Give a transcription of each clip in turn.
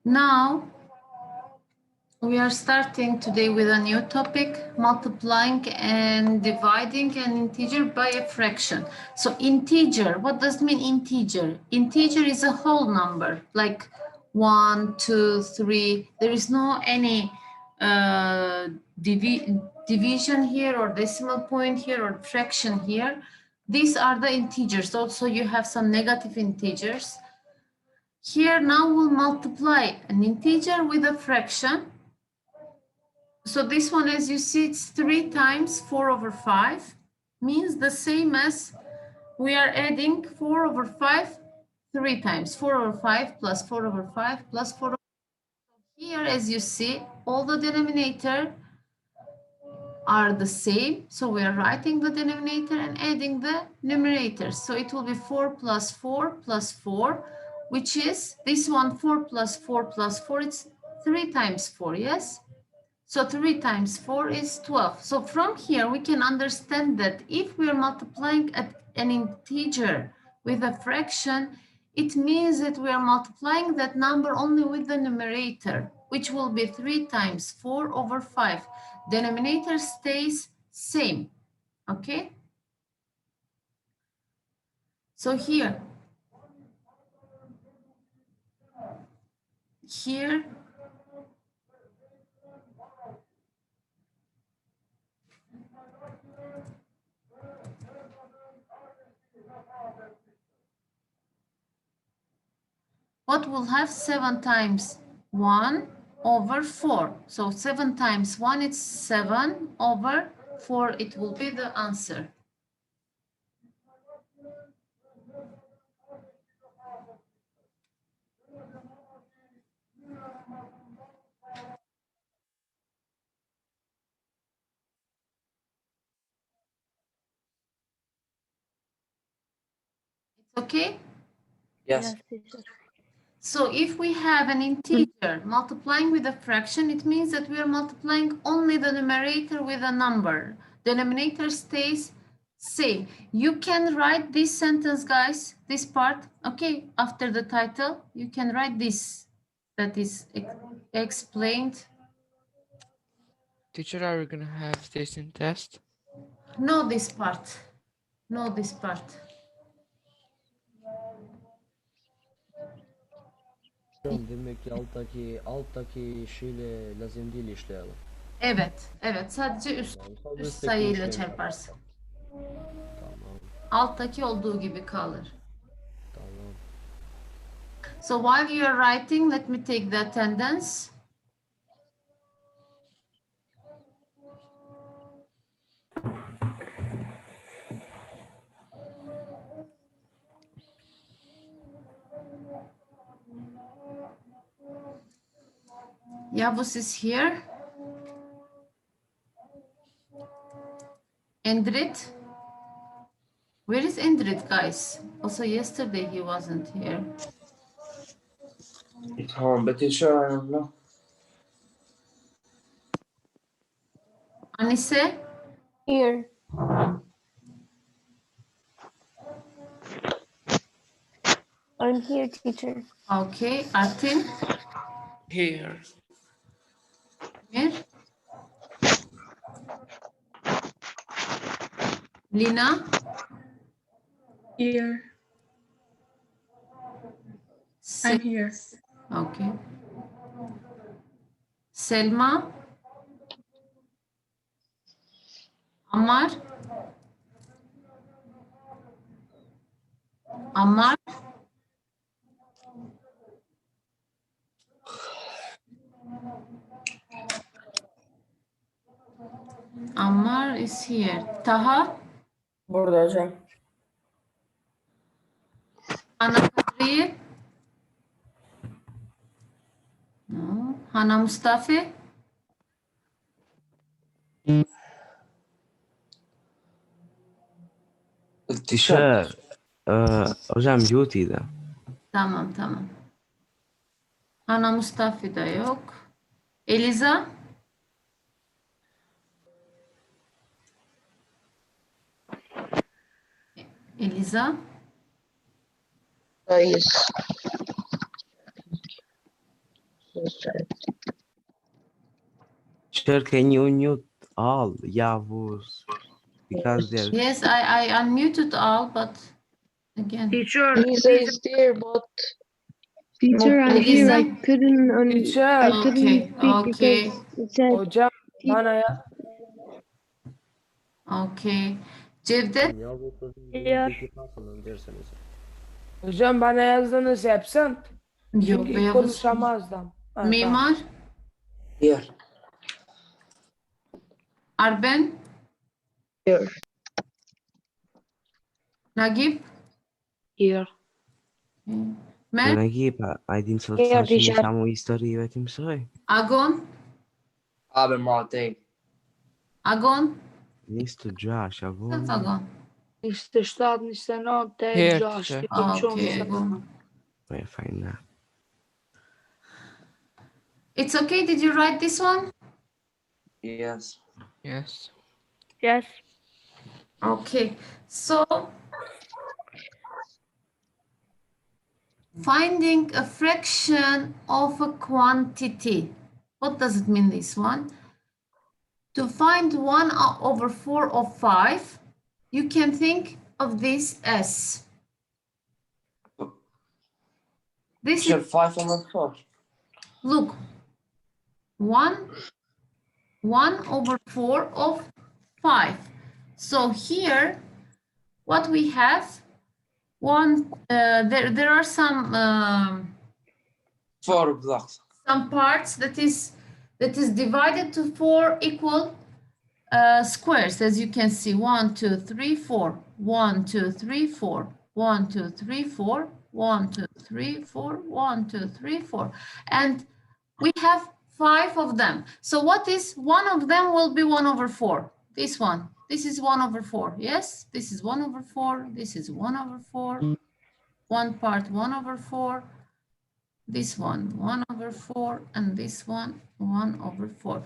Now, we are starting today with a new topic, multiplying and dividing an integer by a fraction. So integer, what does it mean integer? Integer is a whole number, like 1, 2, 3. There is no any division here or decimal point here or fraction here. These are the integers. Also, you have some negative integers. Here now we'll multiply an integer with a fraction. So this one, as you see, it's 3 times 4 over 5, means the same as we are adding 4 over 5 3 times. 4 over 5 plus 4 over 5 plus 4 over 5. Here, as you see, all the denominator are the same. So we are writing the denominator and adding the numerator. So it will be 4 plus 4 plus 4, which is this one, 4 plus 4 plus 4. It's 3 times 4, yes? So 3 times 4 is 12. So from here, we can understand that if we are multiplying an integer with a fraction, it means that we are multiplying that number only with the numerator, which will be 3 times 4 over 5. Denominator stays same, okay? So here, what will have 7 times 1 over 4. So 7 times 1, it's 7 over 4. It will be the answer. It's okay? Yes. So if we have an integer multiplying with a fraction, it means that we are multiplying only the numerator with a number. Denominator stays same. You can write this sentence, guys, this part, okay, after the title, you can write this, that is explained. Teacher, are we going to have this in test? No, this part. No, this part. Demek ki alttaki şeyle lazım değil işleyelim. Evet, evet. Sadece üst sayıyla çarparsın. Tamam, Alttaki olduğu gibi kalır. tamam. So while you are writing, let me take the attendance. Yavuz is here. Endrit. Where is Endrit, guys? Also yesterday he wasn't here. Tamam be teacher. Anise? Here. I'm here, teacher. Okay. Artin? Here. Here. Lina? Here. I'm here. Okay. Selma? Ammar? Ammar? Ammar is here. Taha? Burada hocam. Hana Kadriye? No. Hana Mustafa? Teacher. Hocam beauty de. Tamam, tamam. Hana Mustafa da yok. Eliza? Eliza? Hayır. Sure, can you mute all Yavuz? Because they're Yes, I unmuted all, but again. Teacher, Lisa is there, but Teacher, not I'm here. I Lisa? couldn't I teacher. couldn't Okay, speak okay, because it said Hocam bana ya. okay. Cevdet, Yavuz'un Yeah. bizdeki nasıl derseniz. Hocam bana yazdığınız yapsam. yok Çünkü Yavuz. konuşamazdım. Ha, tamam. Mimar, Here. Arben, here. Nagib, Here. Mert, نجيب عايزين Here, 13 teacher. نسمو يستوري وتمسوي Agon, قابل مرتين. Agon, نيستو جاش that's أبو Agon. Işte staat niet no te Here, Josh. teacher. Okay, Agon. ما يفعلنا It's okay, did you write this one? Yes. Yes. yes. Okay, so finding a fraction of a quantity. What does it mean, this one? To find 1 over 4 of 5, you can think of this as. This Teacher, is, 5 over 4. look, 1 over 4 of 5. So here, what we have, there are some 4 blocks. some parts that is divided to 4 equal squares, as you can see. 1, 2, 3, 4. 1, 2, 3, 4. 1, 2, 3, 4. 1, 2, 3, 4. 1, 2, 3, 4. And we have 5 of them. So what is one of them will be 1 over 4. This one. This is 1 over 4. Yes, this is 1 over 4. This is 1 over 4. One part 1 over 4. This one 1 over 4, and this one 1 over 4.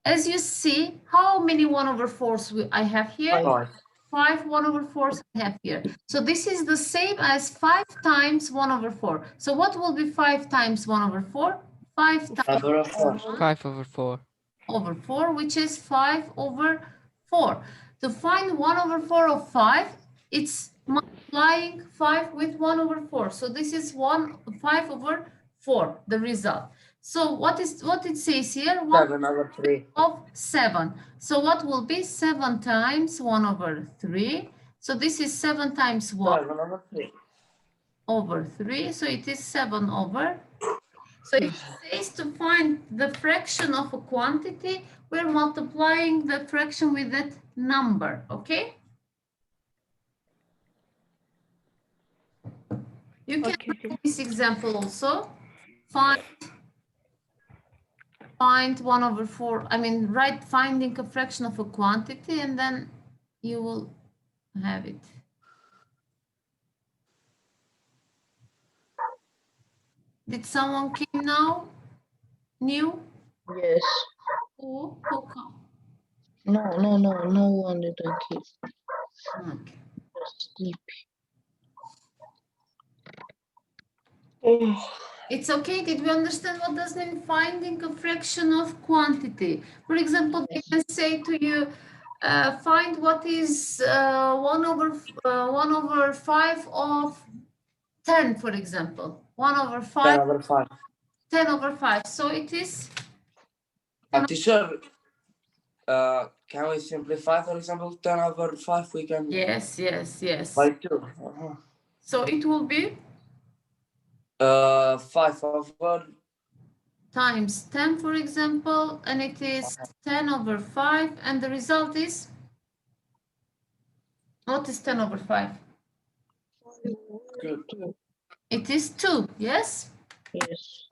As you see, how many 1 over 4s I have here? 5. 5 1 over 4s I have here. So this is the same as 5 times 1 over 4. So what will be 5 times 1 over 4? 5 times 5 over 4. 5 over 4. over 4, which is 5 over 4. To find 1 over 4 of 5, it's multiplying 5 with 1 over 4. So this is 5 over 4, the result. So what it says here? 1 7 over 3. of 7. So what will be 7 times 1 over 3? So this is 7 times 1 7 over 3. over 3. So it is 7 over. So if it says to find the fraction of a quantity, we're multiplying the fraction with that number, okay? You can Okay. do this example also. Find 1 over 4, write finding a fraction of a quantity, and then you will have it. Did someone came now? New? Yes. Who come? No one didn't keep. Okay. Just sleepy. It's okay. Did we understand what does mean finding a fraction of quantity? For example, they can say to you, find what is 1 over 5 of 10, for example. 1 over 10 5, over 5. 10 over 5. So it is, Teacher, can we simplify, for example, 10 over 5? We can yes. by 2. So it will be 5 over times 10, for example, and it is 10 over 5, and the result is, what is 10 over 5? good. It is 2, yes? Yes.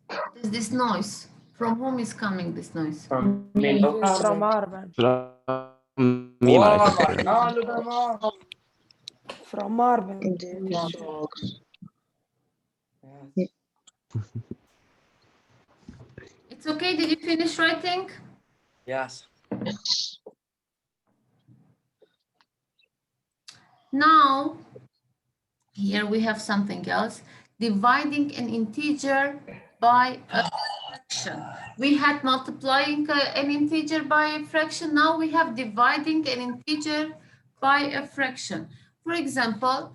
What is this noise? From whom is coming this noise? From Me. From Arben. مين والله على فكرة ما له ما. From Arben. The dogs. It's okay, did you finish writing? Yes. Now, here we have something else. Dividing an integer by a fraction. We had multiplying an integer by a fraction. Now we have dividing an integer by a fraction. For example,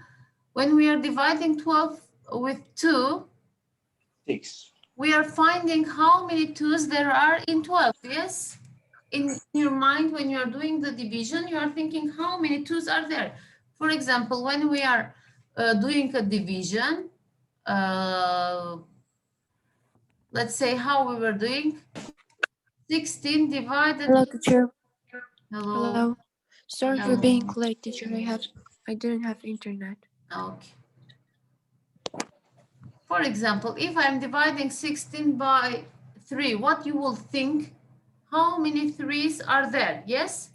when we are dividing 12 with 2, 6. we are finding how many 2's there are in 12, yes? In your mind, when you are doing the division, you are thinking how many 2's are there. For example, when we are doing a division, let's say how we were doing, 16 divided. Hello, teacher. Hello. Hello. Sorry Hello. for being late, teacher. I didn't have internet. Okay. For example, if I'm dividing 16 by 3, what you will think? How many 3's are there? Yes?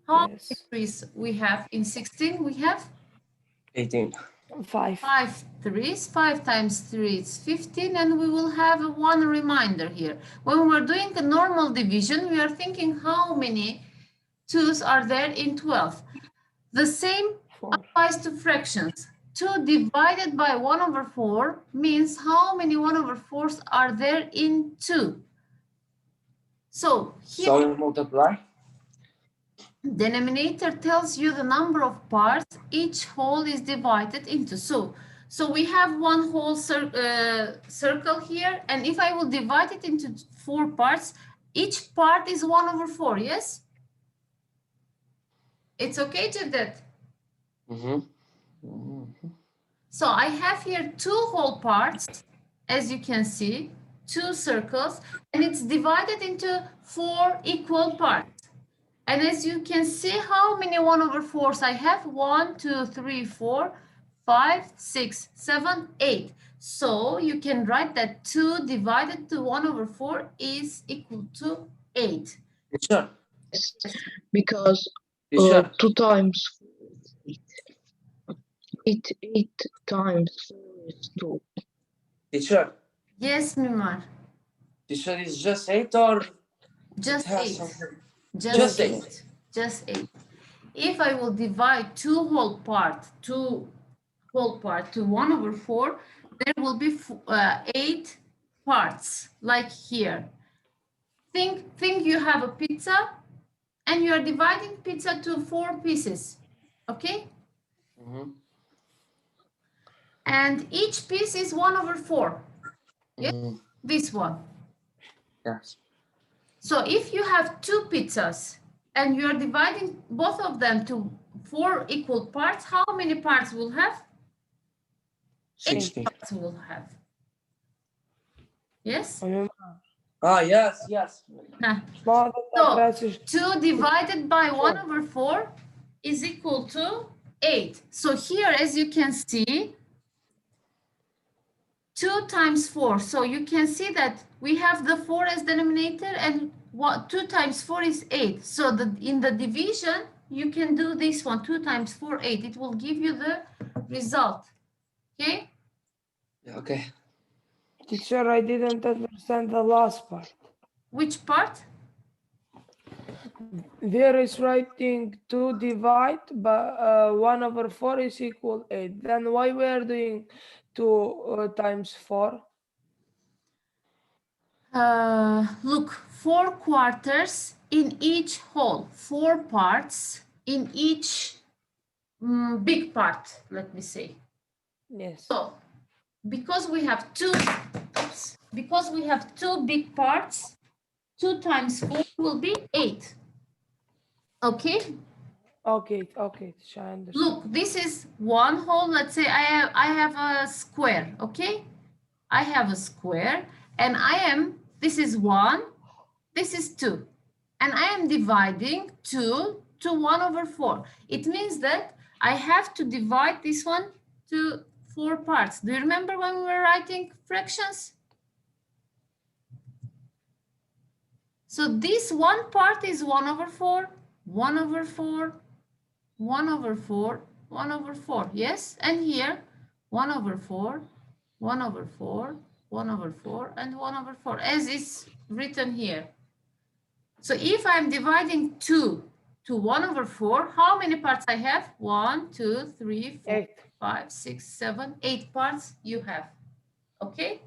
How many Yes. 3's we have in 16? We have 18. 5. 5 3's. 5 times 3 is 15, and we will have one reminder here. When we're doing a normal division, we are thinking how many 2's are there in 12. The same 4. applies to fractions. 2 divided by 1 over 4 means how many 1 over 4's are there in 2. So here, So you multiply? denominator tells you the number of parts each whole is divided into. So we have one whole circle here, and if I will divide it into 4 parts, each part is 1 over 4, yes? It's okay, Jevdet? So I have here 2 whole parts, as you can see, 2 circles, and it's divided into 4 equal parts. And as you can see, how many 1 over 4's I have? 1, 2, 3, 4, 5, 6, 7, 8. So you can write that 2 divided to 1 over 4 is equal to 8. Teacher, Because teacher, 2 times 8 times 4 is 2. teacher, Yes, Mimar, teacher is just 8 or just it has 8. something? Just Just 8. eight. Just 8. If I will divide 2 whole part to 1 over 4, there will be 8 parts, like here. Think you have a pizza and you are dividing pizza to 4 pieces, okay? And each piece is 1 over 4. Yeah? This one. Yes. So if you have 2 pizzas and you are dividing both of them to 4 equal parts, how many parts will have? 16. 8 parts will have. Yes? Ah, yes, yes. So 2 divided by 1 over 4 is equal to 8. So here, as you can see, 2 times 4. So you can see that we have the 4 as denominator, and 2 times 4 is 8. So in the division, you can do this one, 2 times 4, 8. It will give you the result. Okay? Okay. Teacher, I didn't understand the last part. Which part? There is writing 2 divide by 1 over 4 is equal 8. Then why we are doing 2 times 4? Look, 4 quarters in each whole, 4 parts in each big part, let me say. Yes. So, because we have 2 big parts, 2 times 4 will be 8. Okay? Okay, teacher, I understand. Look, this is one whole. Let's say I have a square, okay? I have a square, and this is 1, this is 2. And I am dividing 2 to 1 over 4. It means that I have to divide this one to 4 parts. Do you remember when we were writing fractions? So this one part is 1 over 4, 1 over 4, 1 over 4, 1 over 4, yes? And here, 1 over 4, 1 over 4, 1 over 4, and 1 over 4, as is written here. So if I'm dividing 2 to 1 over 4, how many parts I have? 1, 2, 3, 4, 8. 5, 6, 7, 8 parts you have. Okay?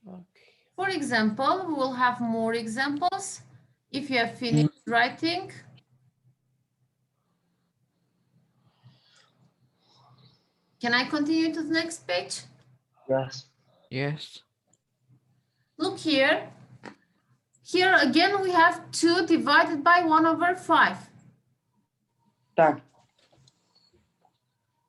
Okay. For example, we will have more examples. If you have finished writing, can I continue to the next page? Yes. Yes. Look here. Here again, we have 2 divided by 1 over 5. 10.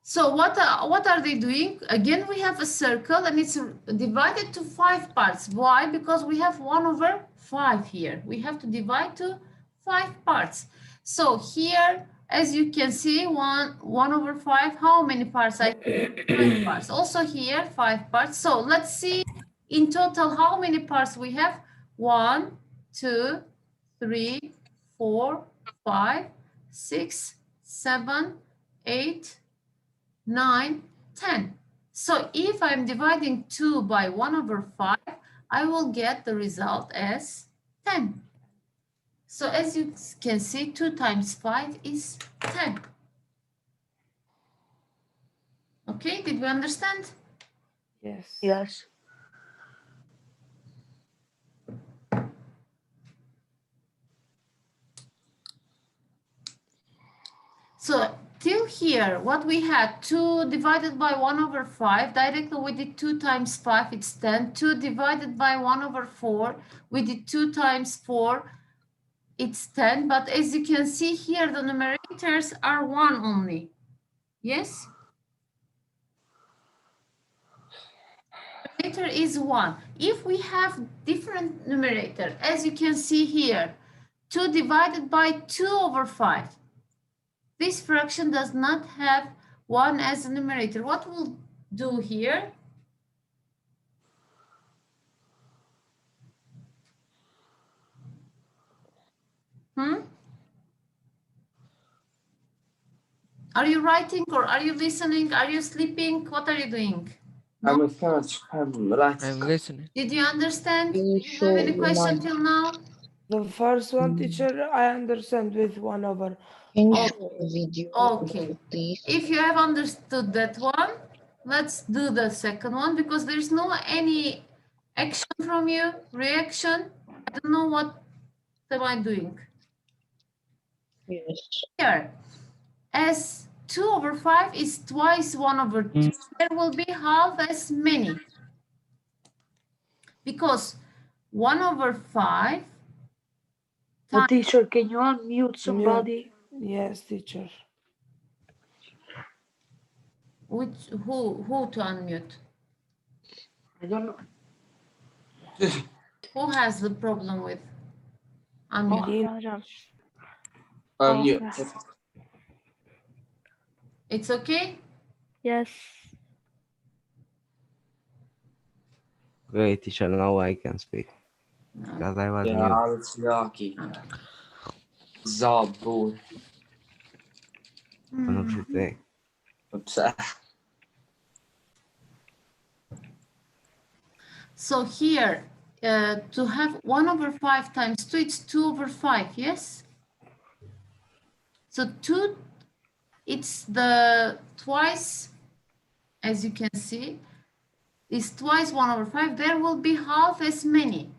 So what are they doing? Again, we have a circle and it's divided to 5 parts. Why? Because we have 1 over 5 here. We have to divide to 5 parts. So here, as you can see, 1 over 5, how many parts? 5 parts. Also here, 5 parts. So let's see in total how many parts we have. 1, 2, 3, 4, 5, 6, 7, 8, 9, 10. So if I'm dividing 2 by 1 over 5, I will get the result as 10. So as you can see, 2 times 5 is 10. Okay, did we understand? Yes. Yes. So till here, what we had, 2 divided by 1 over 5, directly we did 2 times 5, it's 10. 2 divided by 1 over 4, we did 2 times 4, it's 10. But as you can see here, the numerators are 1 only. Yes? Numerator is 1. If we have different numerator, as you can see here, 2 divided by 2 over 5. This fraction does not have 1 as a numerator. What we'll do here? Are you writing or are you listening? Are you sleeping? What are you doing? I'm listening. I'm listening. Did you understand? Do You you have any show question one. till now? The first one, teacher, I understand with 1 over. Can you Oh, show a video, okay. please? If you have understood that one, let's do the second one because there's no any action from you, reaction. I don't know what am I doing. Yes. Here, as 2 over 5 is twice 1 over 2, there will be half as many. Because 1 over 5 times, Teacher, can you unmute somebody? Yes, teacher. who to unmute? I don't know. Who has the problem with unmute? Mute. It's okay? Yes. Great, teacher. Now I can speak. Because I was mute. Yeah, it's lucky. Zabur. One of the day. So here, to have 1 over 5 times 2, it's 2 over 5, yes? So 2, it's the twice, as you can see, is twice 1 over 5. There will be half as many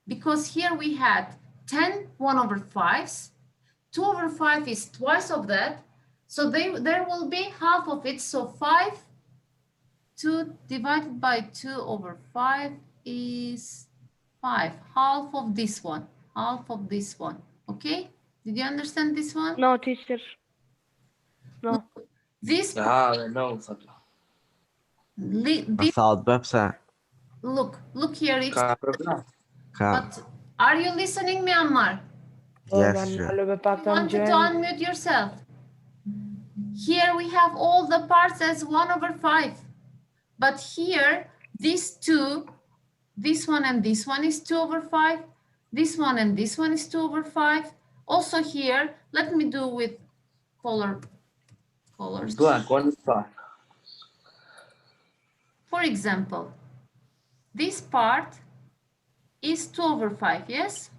because here we had 10 1 over 5s. 2 over 5 is twice of that. So there will be half of it. So 5, 2 divided by 2 over 5 is 5. Half of this one. Half of this one. Okay? Did you understand this one? No, teacher. No. This, no, this Assault website. look here. It's, Come. but are you listening, Myanmar? Yes, You sure. You wanted to unmute yourself. Here we have all the parts as 1 over 5. But here, these two, this one and this one is 2 over 5. This one and this one is 2 over 5. Also here, let me do with colors. Black, 1 is 5. For example, this part is 2 over 5, yes?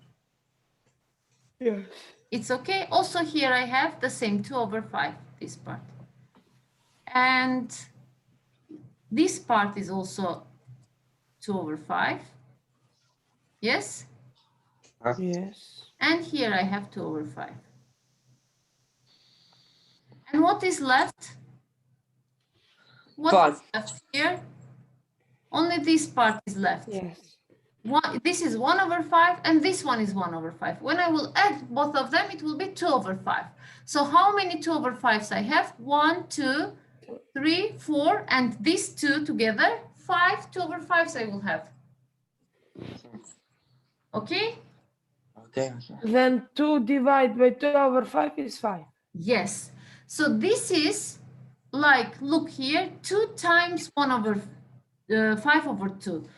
Yes. It's okay. Also here I have the same 2 over 5, this part. And this part is also 2 over 5. Yes? Yes. And here I have 2 over 5. And what is left? What 5. is left here? Only this part is left. Yes. This is 1 over 5 and this one is 1 over 5. When I will add both of them, it will be 2 over 5. So how many 2 over 5s I have? 1, 2, 3, 4, and these two together, 5 2 over 5s I will have. Okay? Okay. Then 2 divided by 2 over 5 is 5. Yes. So this is like, look here, 2 times 1 over 5 over 2.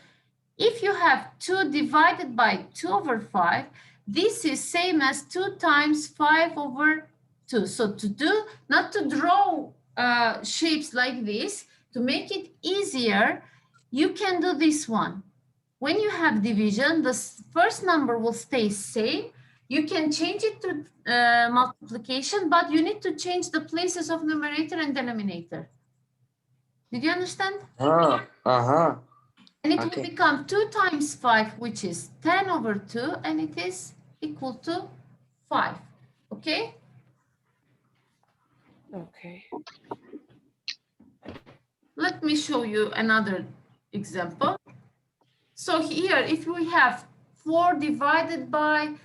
If you have 2 divided by 2 over 5, this is same as 2 times 5 over 2. So to do, not to draw shapes like this, to make it easier, you can do this one. When you have division, the first number will stay same. You can change it to multiplication, but you need to change the places of numerator and denominator. Did you understand? Uh-huh. And it Okay. will become 2 times 5, which is 10 over 2, and it is equal to 5. Okay? Okay. Let me show you another example. So here, if we have 4 divided by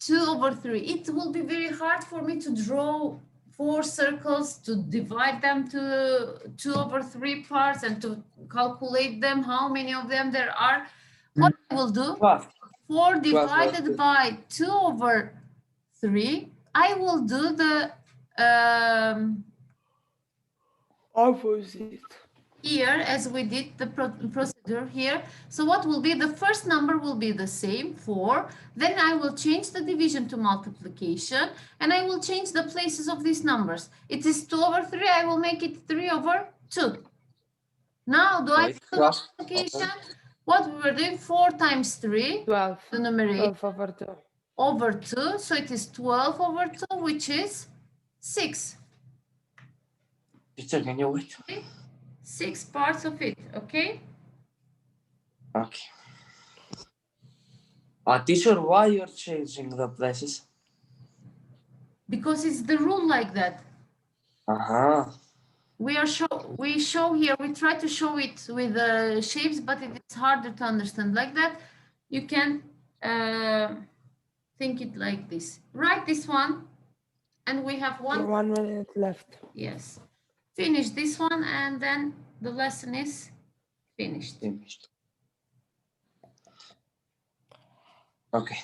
2 over 3, it will be very hard for me to draw 4 circles, to divide them to 2 over 3 parts and to calculate them, how many of them there are. What I will do, 12. 4 12 divided by 2 over 3, I will do the Opposite. here as we did the procedure here. So what will be, the first number will be the same, 4. Then I will change the division to multiplication and I will change the places of these numbers. It is 2 over 3, I will make it 3 over 2. Now do I Right, do plus. multiplication? What we were doing, 4 times 3, 12. the numerator 12 over 2. over 2. So it is 12 over 2, which is 6. Teacher, can you wait? 6 parts of it, okay? Okay. Teacher, why you're changing the places? Because it's the rule like that. Uh-huh. We show here, we try to show it with shapes, but it is harder to understand like that. You can think it like this. Write this one, and we have 1 minute left. Yes. Finish this one, and then the lesson is finished. Okay.